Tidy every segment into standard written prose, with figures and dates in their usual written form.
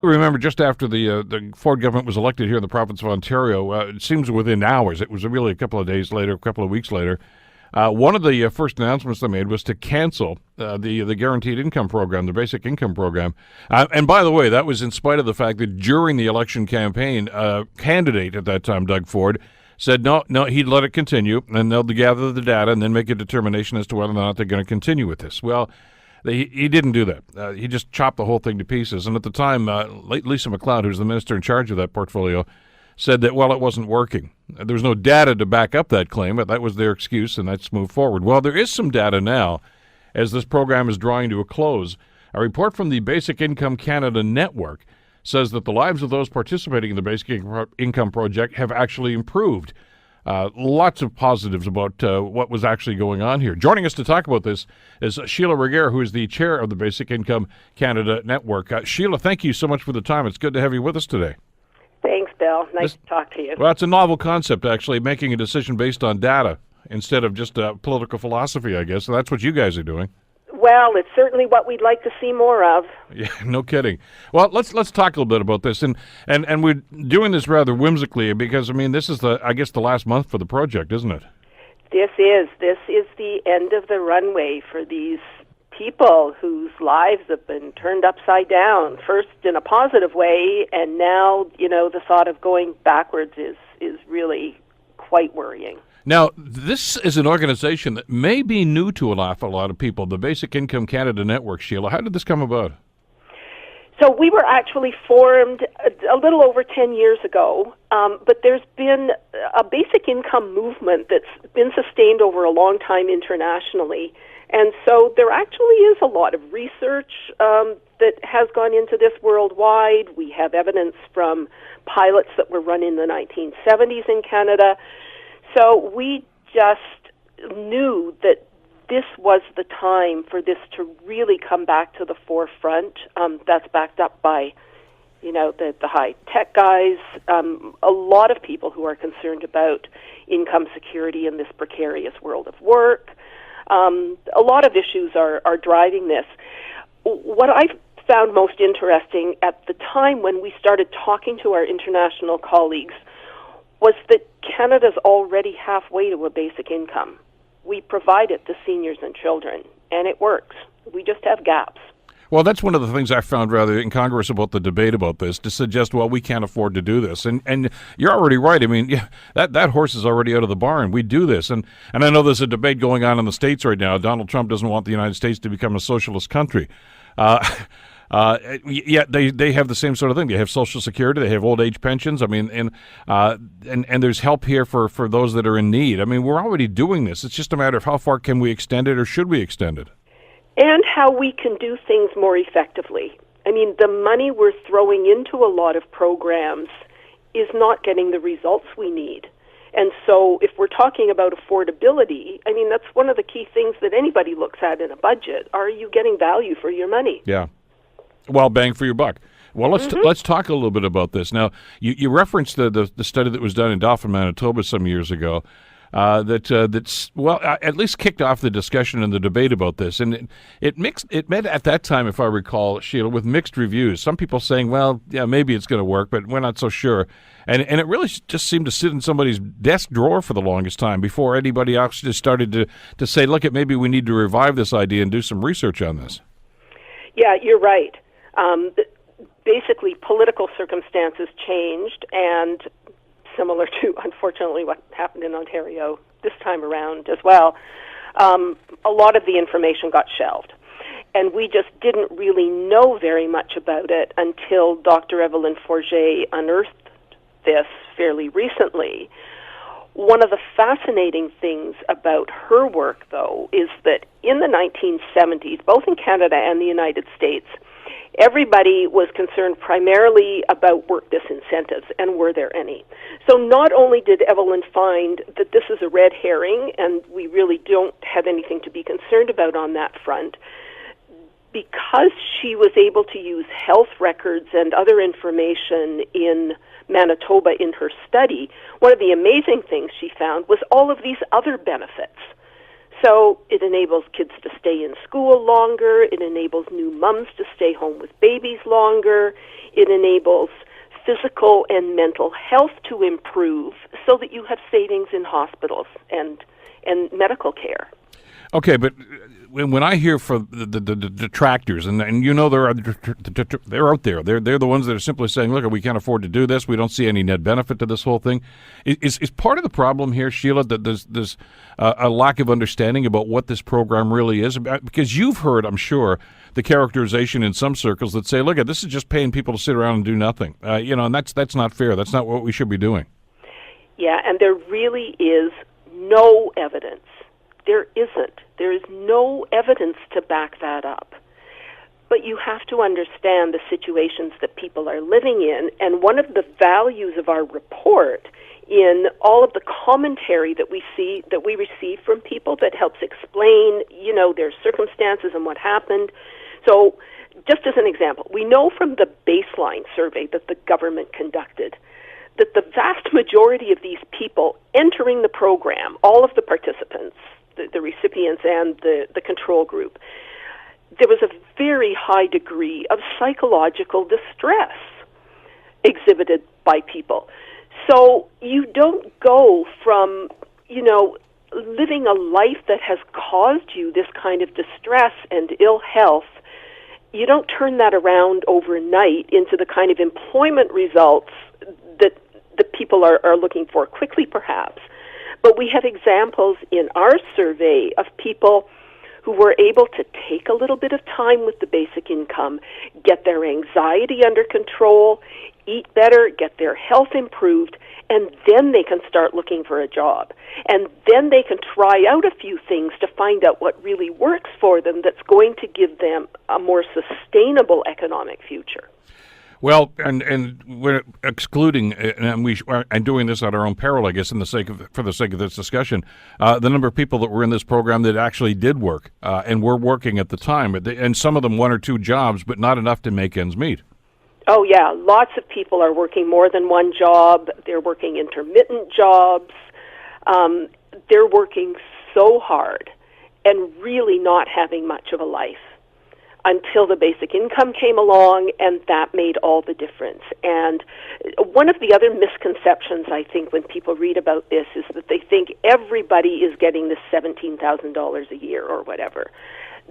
Remember, just after the Ford government was elected here in the province of Ontario, it seems within hours, it was really a couple of days later, a couple of weeks later, one of the first announcements they made was to cancel the guaranteed income program, the basic income program. And by the way, that was in spite of the fact that during the election campaign, candidate at that time, Doug Ford, said no, he'd let it continue, and they'll gather the data and then make a determination as to whether or not they're going to continue with this. Well, he didn't do that. He just chopped the whole thing to pieces. And at the time, Lisa MacLeod, who's the minister in charge of that portfolio, said that, well, it wasn't working. There was no data to back up that claim, but that was their excuse, and let's move forward. Well, there is some data now as this program is drawing to a close. A report from the Basic Income Canada Network says that the lives of those participating in the Basic Income Project have actually improved. Lots of positives about what was actually going on here. Joining us to talk about this is Sheila Regehr, who is the chair of the Basic Income Canada Network. Sheila, thank you so much for the time. It's good to have you with us today. Thanks, Bill. Nice to talk to you. Well, it's a novel concept, actually, making a decision based on data instead of just political philosophy, I guess. So that's what you guys are doing. Well, it's certainly what we'd like to see more of. Yeah, no kidding. Well, let's talk a little bit about this, and we're doing this rather whimsically because this is the last month for the project, isn't it? This is the end of the runway for these people whose lives have been turned upside down. First in a positive way, and now the thought of going backwards is really quite worrying. Now, this is an organization that may be new to an awful lot of people, the Basic Income Canada Network. Sheila, how did this come about? So we were actually formed a little over 10 years ago, but there's been a basic income movement that's been sustained over a long time internationally. And so there actually is a lot of research that has gone into this worldwide. We have evidence from pilots that were run in the 1970s in Canada. So we just knew that this was the time for this to really come back to the forefront. That's backed up by, the high-tech guys, a lot of people who are concerned about income security in this precarious world of work. A lot of issues are driving this. What I found most interesting at the time when we started talking to our international colleagues was that Canada's already halfway to a basic income. We provide it to seniors and children, and it works. We just have gaps. Well, that's one of the things I found rather incongruous about the debate about this, to suggest, well, we can't afford to do this. And you're already right. That horse is already out of the barn. We do this. And I know there's a debate going on in the States right now. Donald Trump doesn't want the United States to become a socialist country. Yet they have the same sort of thing. They have Social Security, they have old age pensions. And there's help here for those that are in need. We're already doing this. It's just a matter of how far can we extend it, or should we extend it? And how we can do things more effectively. The money we're throwing into a lot of programs is not getting the results we need. And so if we're talking about affordability, that's one of the key things that anybody looks at in a budget. Are you getting value for your money? Yeah. Well, bang for your buck. Well, let's talk a little bit about this. Now, you referenced the study that was done in Dauphin, Manitoba some years ago that's at least kicked off the discussion and the debate about this. And it met at that time, if I recall, Sheila, with mixed reviews. Some people saying, well, yeah, maybe it's going to work, but we're not so sure. And it really just seemed to sit in somebody's desk drawer for the longest time before anybody else just started to say, look, maybe we need to revive this idea and do some research on this. Yeah, you're right. Basically, political circumstances changed, and similar to, unfortunately, what happened in Ontario this time around as well, a lot of the information got shelved. And we just didn't really know very much about it until Dr. Evelyn Forget unearthed this fairly recently. One of the fascinating things about her work, though, is that in the 1970s, both in Canada and the United States, everybody was concerned primarily about work disincentives, and were there any. So not only did Evelyn find that this is a red herring, and we really don't have anything to be concerned about on that front, because she was able to use health records and other information in Manitoba in her study, one of the amazing things she found was all of these other benefits. So it enables kids to stay in school longer. It enables new moms to stay home with babies longer. It enables physical and mental health to improve so that you have savings in hospitals and medical care. Okay, but when I hear from the detractors, and you know they're out there, they're the ones that are simply saying, look, we can't afford to do this. We don't see any net benefit to this whole thing. Is part of the problem here, Sheila, that there's a lack of understanding about what this program really is? Because you've heard, I'm sure, the characterization in some circles that say, look, this is just paying people to sit around and do nothing. And that's not fair. That's not what we should be doing. Yeah, and there really is no evidence. There isn't. There is no evidence to back that up. But you have to understand the situations that people are living in, and one of the values of our report in all of the commentary that we receive from people that helps explain, their circumstances and what happened. So, just as an example, we know from the baseline survey that the government conducted that the vast majority of these people entering the program, all of the participants, the recipients and the control group, there was a very high degree of psychological distress exhibited by people. So you don't go from, living a life that has caused you this kind of distress and ill health, you don't turn that around overnight into the kind of employment results that the people are looking for quickly, perhaps. But we have examples in our survey of people who were able to take a little bit of time with the basic income, get their anxiety under control, eat better, get their health improved, and then they can start looking for a job. And then they can try out a few things to find out what really works for them that's going to give them a more sustainable economic future. Well, and we're excluding, and we are doing this at our own peril, I guess, for the sake of this discussion, the number of people that were in this program that actually did work and were working at the time, and some of them 1 or 2 jobs, but not enough to make ends meet. Oh, yeah. Lots of people are working more than one job. They're working intermittent jobs. They're working so hard and really not having much of a life until the basic income came along, and that made all the difference. And one of the other misconceptions, I think, when people read about this is that they think everybody is getting this $17,000 a year or whatever.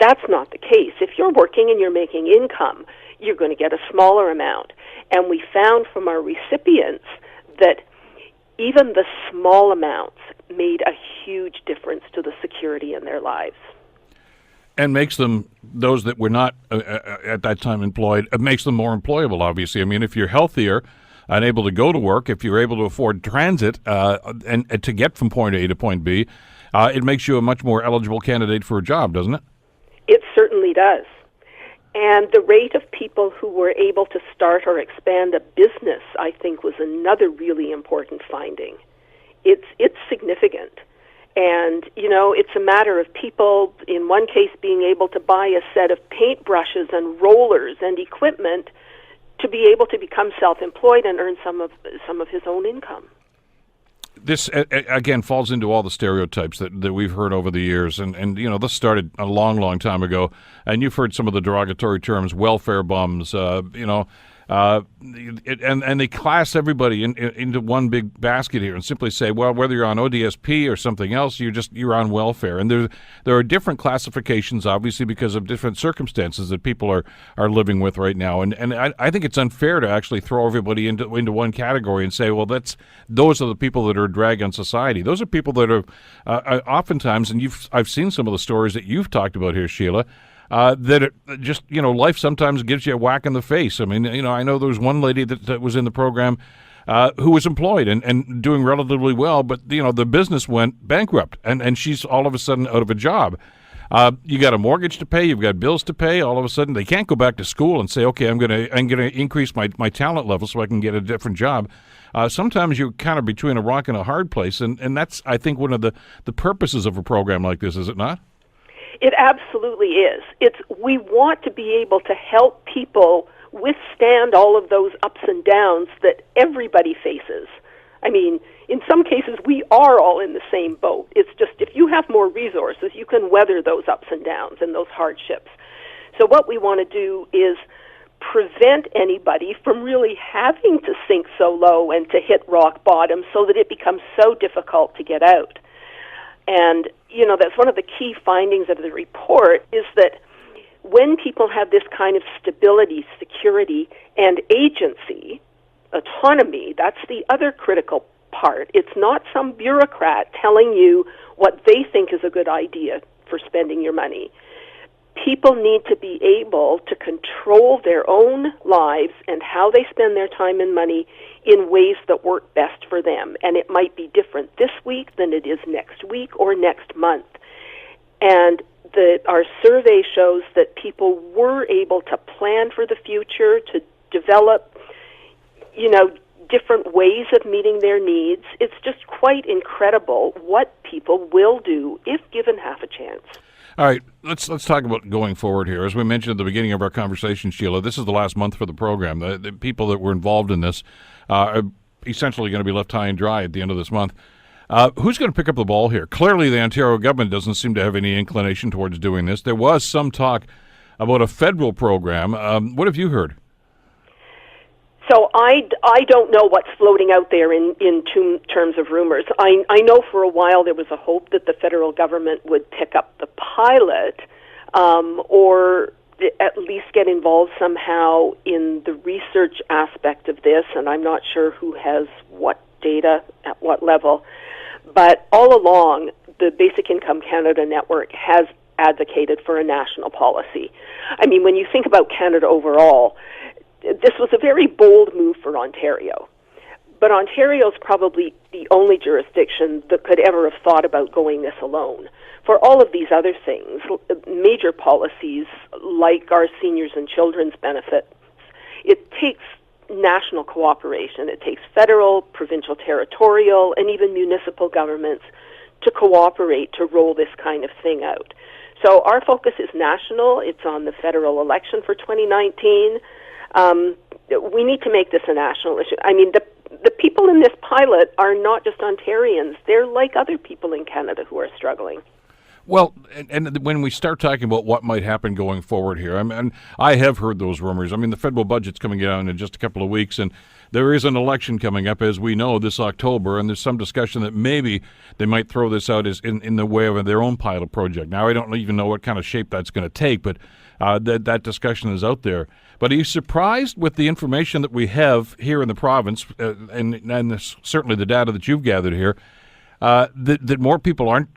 That's not the case. If you're working and you're making income, you're going to get a smaller amount. And we found from our recipients that even the small amounts made a huge difference to the security in their lives. And makes them, those that were not at that time employed, it makes them more employable, obviously. I mean, if you're healthier and able to go to work, if you're able to afford transit and to get from point A to point B, it makes you a much more eligible candidate for a job, doesn't it? It certainly does. And the rate of people who were able to start or expand a business, I think, was another really important finding. It's significant. And, it's a matter of people, in one case, being able to buy a set of paintbrushes and rollers and equipment to be able to become self-employed and earn some of his own income. This, again, falls into all the stereotypes that we've heard over the years. And this started a long, long time ago. And you've heard some of the derogatory terms, welfare bums, and they class everybody into one big basket here and simply say, well, whether you're on ODSP or something else, you're on welfare. And there are different classifications, obviously, because of different circumstances that people are living with right now. And I think it's unfair to actually throw everybody into one category and say, well, those are the people that are a drag on society. Those are people that are oftentimes, and I've seen some of the stories that you've talked about here, Sheila, that it just, life sometimes gives you a whack in the face. I mean, I know there was one lady that was in the program who was employed and doing relatively well, but, the business went bankrupt, and she's all of a sudden out of a job. You got a mortgage to pay, you've got bills to pay. All of a sudden, they can't go back to school and say, okay, I'm gonna increase my talent level so I can get a different job. Sometimes you're kind of between a rock and a hard place, and that's, I think, one of the purposes of a program like this, is it not? It absolutely is. We want to be able to help people withstand all of those ups and downs that everybody faces I mean, in some cases, we are all in the same boat. It's just if you have more resources, you can weather those ups and downs and those hardships. So what we want to do is prevent anybody from really having to sink so low and to hit rock bottom so that it becomes so difficult to get out. And, you know, that's one of the key findings of the report is that when people have this kind of stability, security, and agency, autonomy, that's the other critical part. It's not some bureaucrat telling you what they think is a good idea for spending your money. People need to be able to control their own lives and how they spend their time and money in ways that work best for them. And it might be different this week than it is next week or next month. And our survey shows that people were able to plan for the future, to develop, you know, different ways of meeting their needs. It's just quite incredible what people will do if given half a chance. All right, let's talk about going forward here. As we mentioned at the beginning of our conversation, Sheila, this is the last month for the program. The people that were involved in this are essentially going to be left high and dry at the end of this month. Who's going to pick up the ball here? Clearly, the Ontario government doesn't seem to have any inclination towards doing this. There was some talk about a federal program. What have you heard? So I don't know what's floating out there in terms of rumors. I know for a while there was a hope that the federal government would pick up the pilot or at least get involved somehow in the research aspect of this, and I'm not sure who has what data at what level. But all along, the Basic Income Canada Network has advocated for a national policy. I mean, when you think about Canada overall, this was a very bold move for Ontario. But Ontario's probably the only jurisdiction that could ever have thought about going this alone. For all of these other things, major policies like our seniors and children's benefits, it takes national cooperation. It takes federal, provincial, territorial, and even municipal governments to cooperate to roll this kind of thing out. So our focus is national. It's on the federal election for 2019. We need to make this a national issue. I mean, the people in this pilot are not just Ontarians. They're like other people in Canada who are struggling. Well, and when we start talking about what might happen going forward here, and I have heard those rumors. I mean, the federal budget's coming out in just a couple of weeks, and there is an election coming up, as we know, this October, and there's some discussion that maybe they might throw this out as in the way of their own pilot project. Now, I don't even know what kind of shape that's going to take, but that discussion is out there. But are you surprised with the information that we have here in the province, and certainly the data that you've gathered here, that more people aren't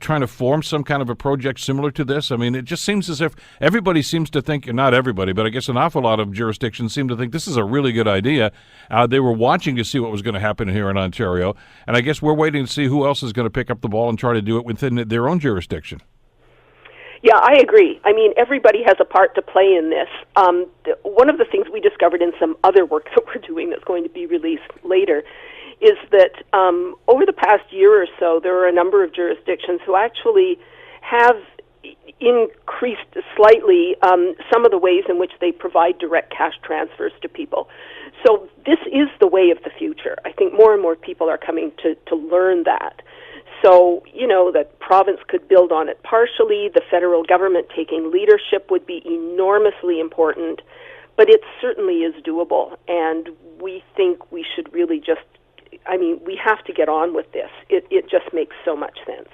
trying to form some kind of a project similar to this? I mean, it just seems as if everybody seems to think, not everybody, but I guess an awful lot of jurisdictions seem to think this is a really good idea. They were watching to see what was going to happen here in Ontario, and I guess we're waiting to see who else is going to pick up the ball and try to do it within their own jurisdiction. Yeah, I agree. I mean, everybody has a part to play in this. One of the things we discovered in some other work that we're doing that's going to be released later is that over the past year or so, there are a number of jurisdictions who actually have increased slightly some of the ways in which they provide direct cash transfers to people. So this is the way of the future. I think more and more people are coming to learn that. So, you know, the province could build on it partially. The federal government taking leadership would be enormously important, but it certainly is doable. And we think we should really just, I mean, we have to get on with this. It just makes so much sense.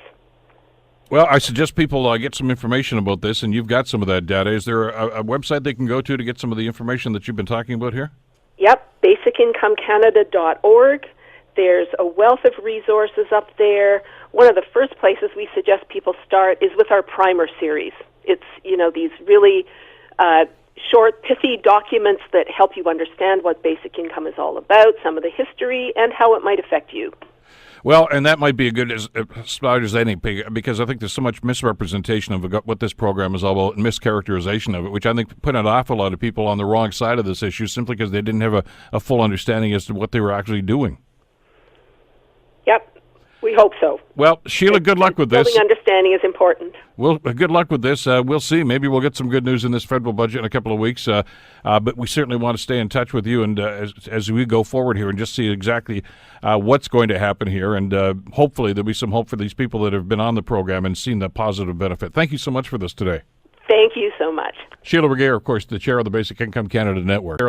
Well, I suggest people get some information about this, and you've got some of that data. Is there a website they can go to get some of the information that you've been talking about here? Yep, basicincomecanada.org. There's a wealth of resources up there. One of the first places we suggest people start is with our primer series. It's, you know, these really short, pithy documents that help you understand what basic income is all about, some of the history, and how it might affect you. Well, and that might be a good start as any, because I think there's so much misrepresentation of what this program is all about and mischaracterization of it, which I think put an awful lot of people on the wrong side of this issue simply because they didn't have a full understanding as to what they were actually doing. Yep. We hope so. Well, Sheila, good luck with this. Building understanding is important. Well, good luck with this. We'll see. Maybe we'll get some good news in this federal budget in a couple of weeks. But we certainly want to stay in touch with you and as we go forward here and just see exactly what's going to happen here. And hopefully there'll be some hope for these people that have been on the program and seen the positive benefit. Thank you so much for this today. Thank you so much. Sheila Regehr, of course, the chair of the Basic Income Canada Network.